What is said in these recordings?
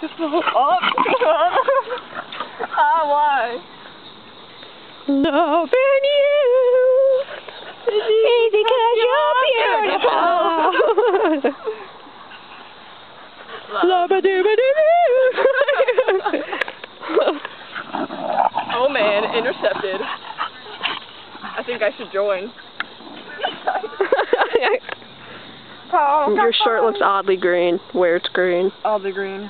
just so up. Why? Loving you is because you're beautiful. Oh man, intercepted. I think I should join. Your shirt looks oddly green. Where it's green. Oddly green.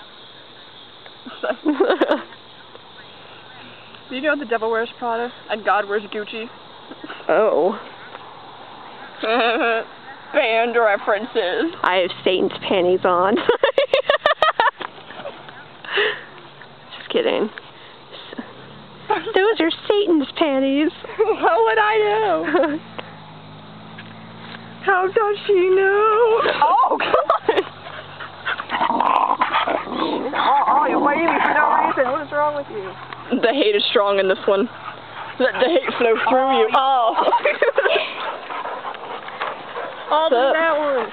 Do you know the devil wears Prada and God wears Gucci? Oh. Band references. I have Satan's panties on. Just kidding. Those are Satan's panties. How would I know? How does she know? Oh, God! You're biting me for no reason. What is wrong with you? The hate is strong in this one. Let the hate flow through you. Oh! Oh, that one.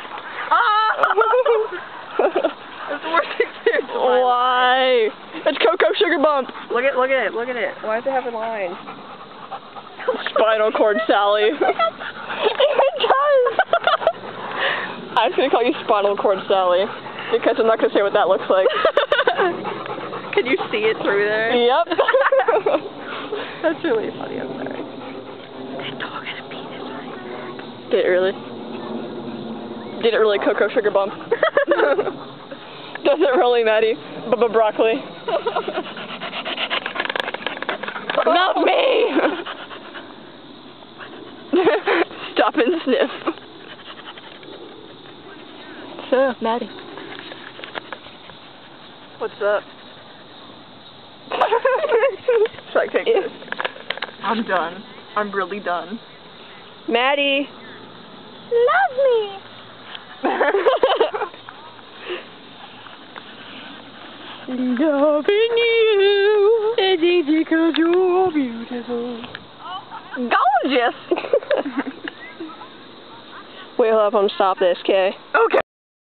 It's the worst experience of my life. Why? It's Cocoa Sugar Bump. Look at it. Look at it. Why does it have a line? Spinal Cord Sally. It does. I'm just gonna call you Spinal Cord Sally because I'm not gonna say what that looks like. Can you see it through there? Yep. That's really funny. I'm sorry. That dog had a penis on it. Did it really? Did it really, Cocoa Sugar Bump? Does it really, Maddie? Broccoli. Not me! Stop and sniff. So, Maddie. What's up? Should I take this? I'm done. I'm really done. Maddie. Love me. Loving you is easy because you're beautiful. Gorgeous! Wait, hold up, I'm gonna stop this, okay? Okay.